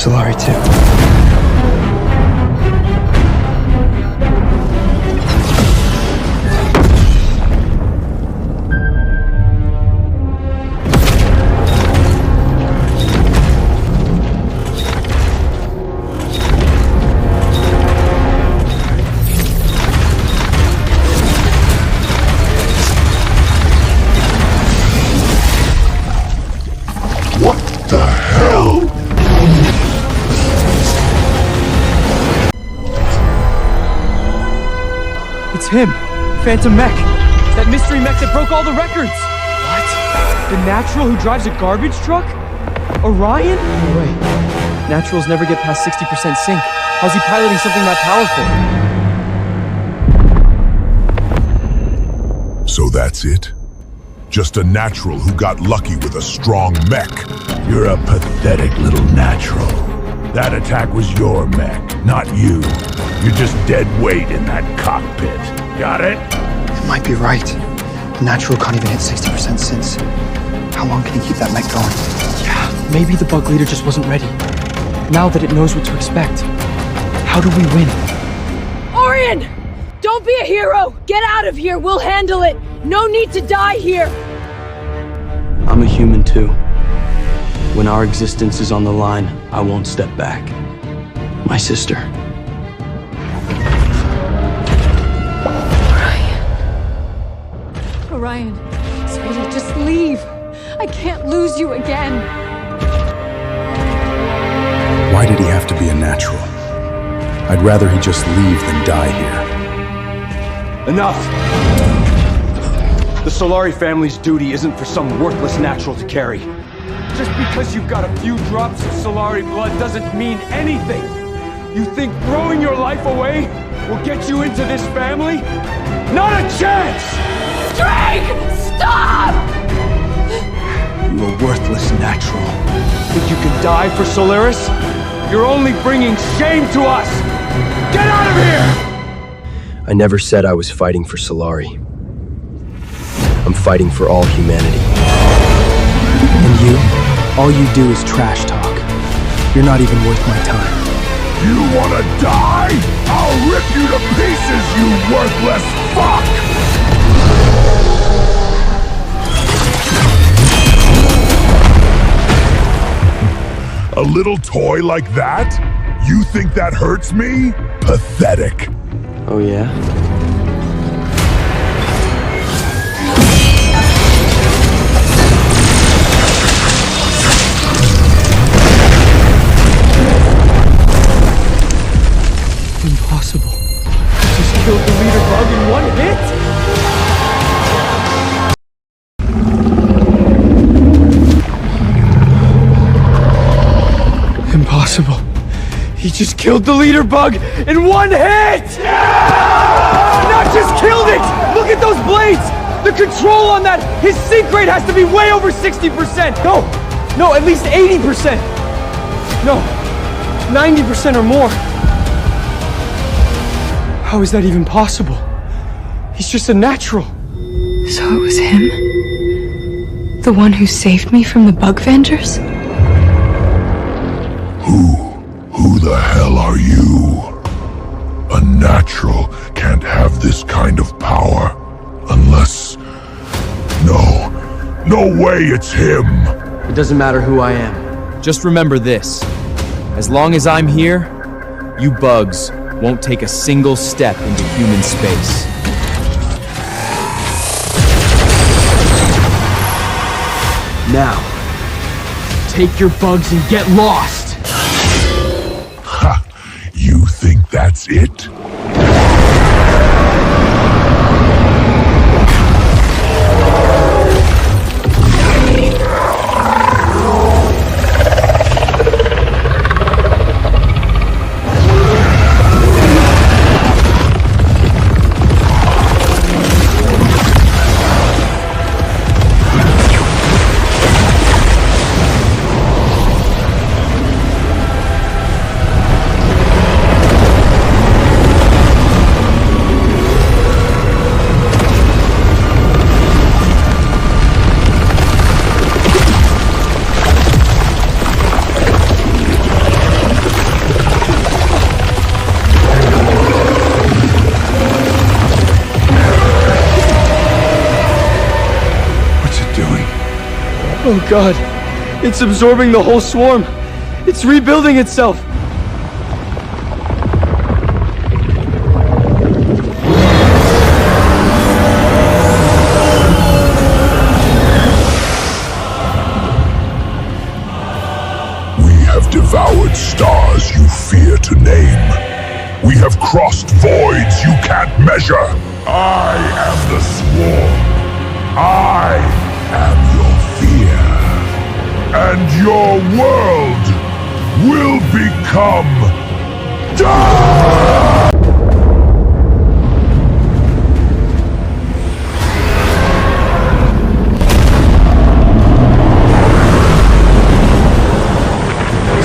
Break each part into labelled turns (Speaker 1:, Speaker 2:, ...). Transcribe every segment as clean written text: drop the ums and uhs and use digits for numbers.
Speaker 1: Solari too.
Speaker 2: It's him! Phantom Mech! That mystery mech that broke all the records! What? The Natural who drives a garbage truck? Orion? No way. Naturals never get past 60% sync. How's he piloting something that powerful?
Speaker 3: So that's it? Just a natural who got lucky with a strong mech.
Speaker 4: You're a pathetic little natural. That attack was your mech, not you. You're just dead weight in that cockpit. Got it?
Speaker 1: It might be right. The Natural can't even hit 60% since. How long can he keep that mech going?
Speaker 2: Yeah, maybe the bug leader just wasn't ready. Now that it knows what to expect, how do we win?
Speaker 5: Orion! Don't be a hero! Get out of here! We'll handle it! No need to die here!
Speaker 2: I'm a human too. When our existence is on the line, I won't step back. My sister.
Speaker 5: Orion, sweetie, just leave. I can't lose you again.
Speaker 6: Why did he have to be a natural? I'd rather he just leave than die here.
Speaker 2: Enough! The Solari family's duty isn't for some worthless natural to carry. Just because you've got a few drops of Solari blood doesn't mean anything. You think throwing your life away will get you into this family? Not a chance!
Speaker 5: Drake! Stop!
Speaker 2: You a worthless natural. Think you can die for Solaris? You're only bringing shame to us! Get out of here! I never said I was fighting for Solari. I'm fighting for all humanity. And you? All you do is trash talk. You're not even worth my time.
Speaker 3: You wanna die? I'll rip you to pieces, you worthless fuck! A little toy like that? You think that hurts me? Pathetic.
Speaker 2: Oh yeah? Impossible. Just killed the leader bug in one hit? Impossible. He just killed the leader bug in one hit! Not just killed it! Look at those blades! The control on that, his sync rate has to be way over 60%! No, at least 80%! No, 90% or more. How is that even possible? He's just a natural.
Speaker 5: So it was him? The one who saved me from the Bug Vengers?
Speaker 3: Who the hell are you? A natural can't have this kind of power unless... No way it's him!
Speaker 2: It doesn't matter who I am. Just remember this. As long as I'm here, you bugs won't take a single step into human space. Now, take your bugs and get lost!
Speaker 3: Ha! You think that's it?
Speaker 2: Oh God, it's absorbing the whole swarm. It's rebuilding itself.
Speaker 3: We have devoured stars you fear to name. We have crossed voids you can't measure. I am the swarm. I am your fear. And your world will become dark!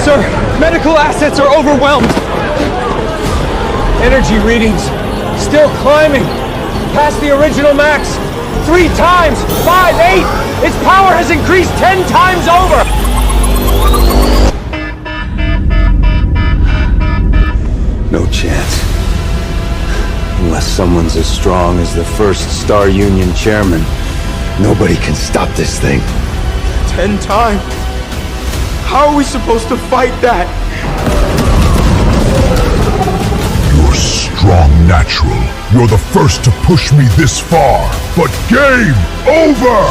Speaker 2: Sir, medical assets are overwhelmed. Energy readings still climbing past the original max. 3 times, 5, 8. Its power has increased 10 times over.
Speaker 7: No chance. Unless someone's as strong as the first Star Union chairman, nobody can stop this thing.
Speaker 2: 10 times? How are we supposed to fight that?
Speaker 3: You're strong natural. You're the first to push me this far. But game over!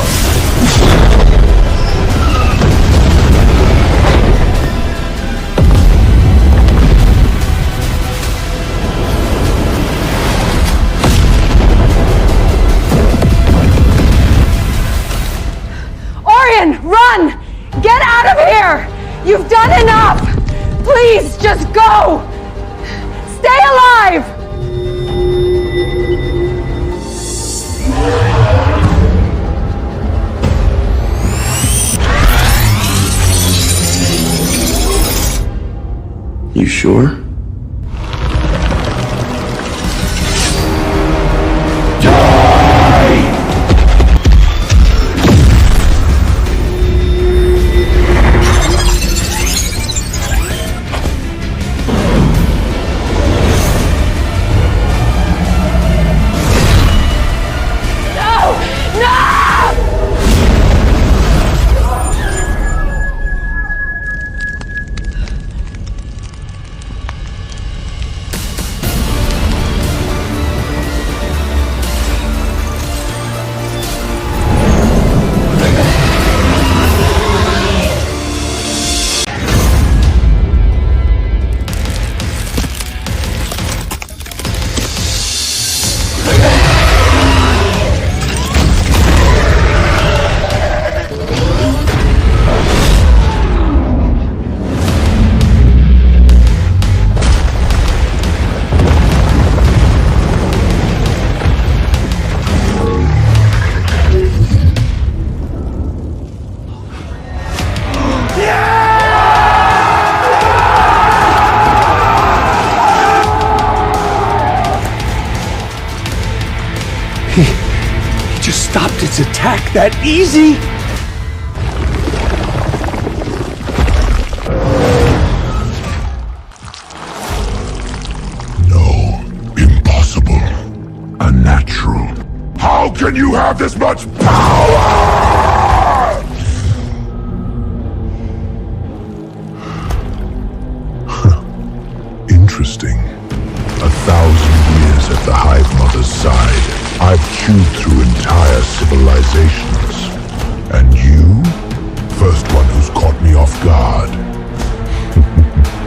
Speaker 5: Orion, run! Get out of here! You've done enough! Please, just go! Stay alive!
Speaker 7: You sure?
Speaker 2: He just stopped its attack that easy?
Speaker 3: No, impossible. Unnatural. How can you have this much power? Interesting. 1,000 years at the Hive Mother's side, I've chewed through entire civilizations. And you? First one who's caught me off guard.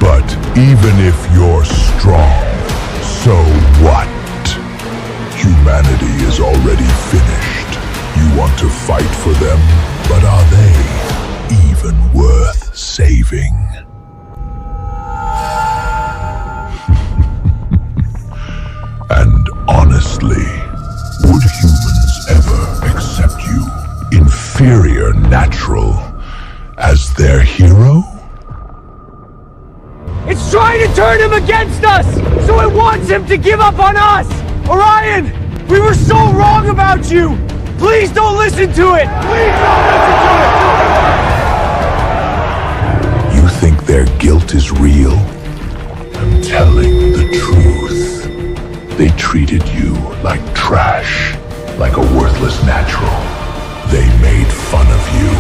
Speaker 3: But even if you're strong, so what? Humanity is already finished. You want to fight for them, but are they even worth saving? And honestly, would humans ever accept you, inferior natural, as their hero?
Speaker 2: It's trying to turn him against us! So it wants him to give up on us! Orion! We were so wrong about you! Please don't listen to it! Please don't listen to it!
Speaker 3: You think their guilt is real? I'm telling the truth. They treated you like trash, like a worthless natural. They made fun of you.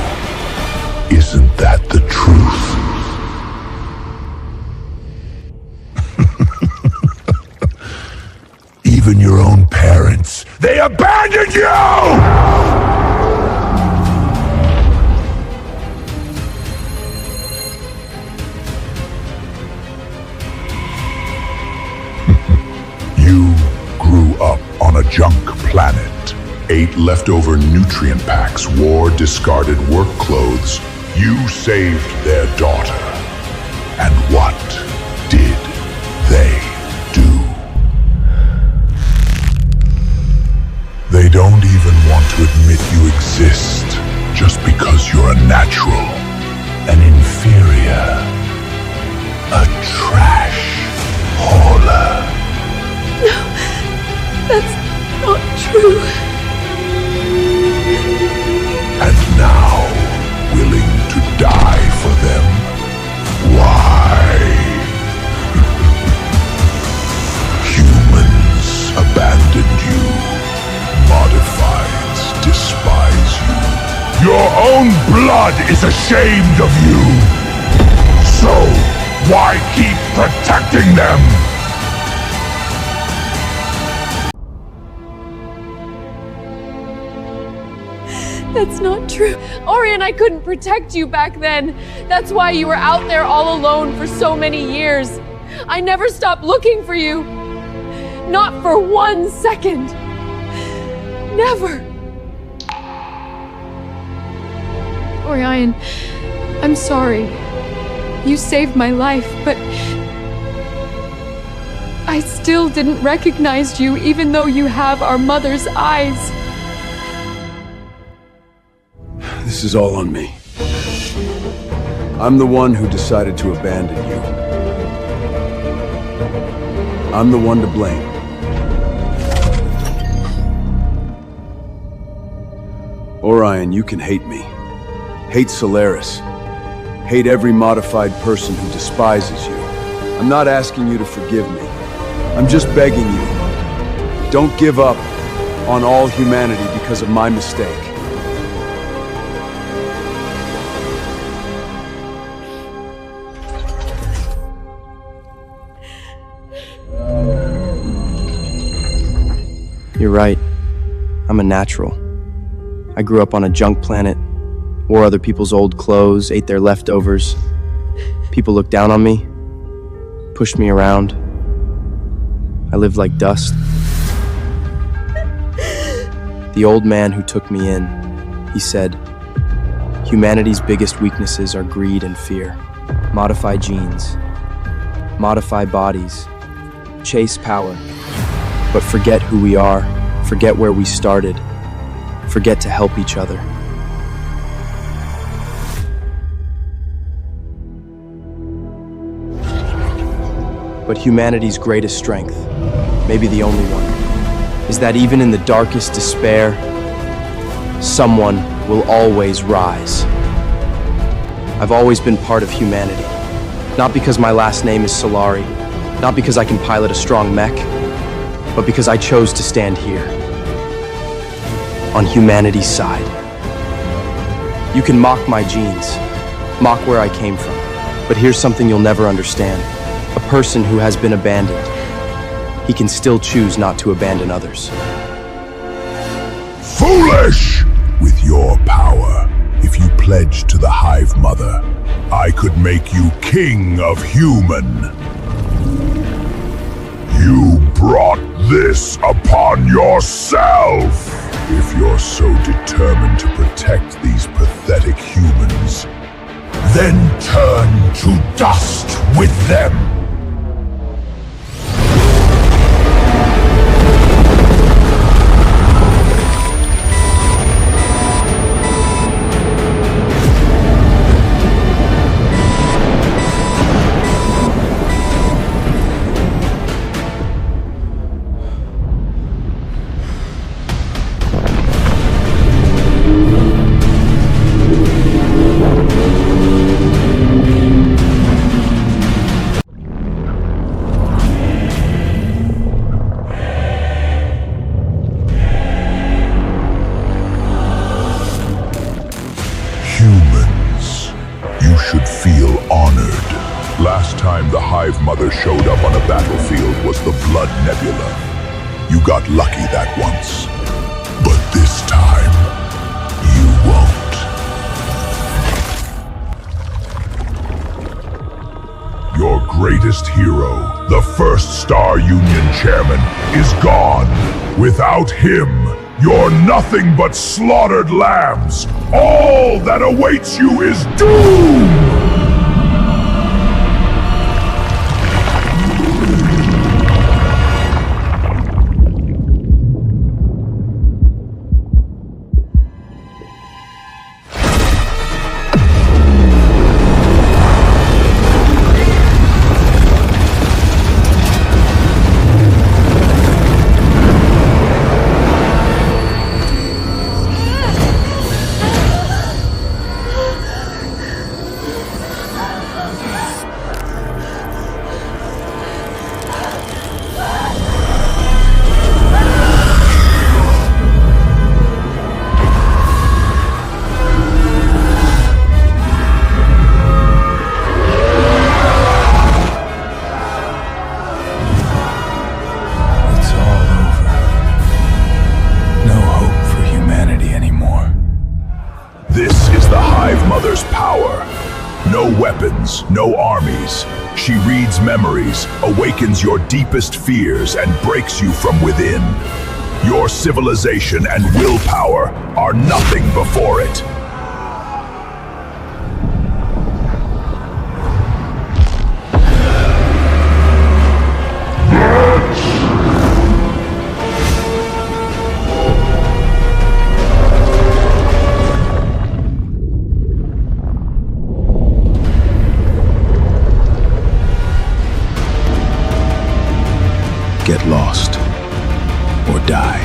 Speaker 3: planet. 8 leftover nutrient packs wore discarded work clothes. You saved their daughter. And what did they do? They don't even want to admit you exist just because you're a natural, an inferior, a trash hauler.
Speaker 5: That's not true.
Speaker 3: And now, willing to die for them? Why? Humans abandoned you. Modifieds despise you. Your own blood is ashamed of you. So, why keep protecting them?
Speaker 5: That's not true. Orion, I couldn't protect you back then. That's why you were out there all alone for so many years. I never stopped looking for you. Not for 1 second. Never. Orion, I'm sorry. You saved my life, but I still didn't recognize you even though you have our mother's eyes.
Speaker 2: This is all on me. I'm the one who decided to abandon you. I'm the one to blame. Orion, you can hate me. Hate Solaris. Hate every modified person who despises you. I'm not asking you to forgive me. I'm just begging you. Don't give up on all humanity because of my mistake. You're right. I'm a natural. I grew up on a junk planet, wore other people's old clothes, ate their leftovers. People looked down on me, pushed me around. I lived like dust. The old man who took me in, he said, humanity's biggest weaknesses are greed and fear. Modify genes, modify bodies, chase power. But forget who we are, forget where we started, forget to help each other. But humanity's greatest strength, maybe the only one, is that even in the darkest despair, someone will always rise. I've always been part of humanity, not because my last name is Solari, not because I can pilot a strong mech, but because I chose to stand here, on humanity's side. You can mock my genes, mock where I came from, but here's something you'll never understand. A person who has been abandoned, he can still choose not to abandon others.
Speaker 3: Foolish! With your power, if you pledge to the Hive Mother, I could make you king of human. You brought this upon yourself! If you're so determined to protect these pathetic humans, then turn to dust with them! Humans, you should feel honored. Last time the Hive Mother showed up on a battlefield was the Blood Nebula. You got lucky that once. But this time, you won't. Your greatest hero, the first Star Union chairman, is gone. Without him, You're nothing but slaughtered lambs. All that awaits you is doom! No weapons, no armies. She reads memories, awakens your deepest fears, and breaks you from within. Your civilization and willpower are nothing before it.
Speaker 6: Get lost or die.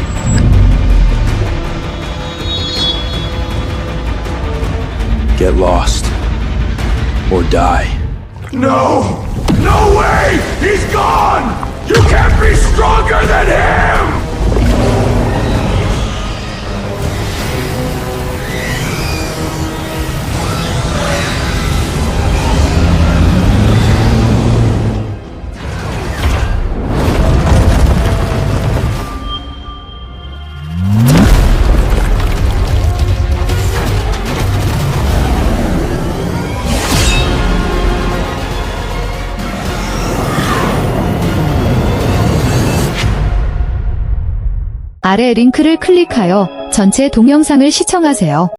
Speaker 2: Get lost or die.
Speaker 4: No! No way! He's gone! You can't be stronger than him!
Speaker 8: 아래 링크를 클릭하여 전체 동영상을 시청하세요.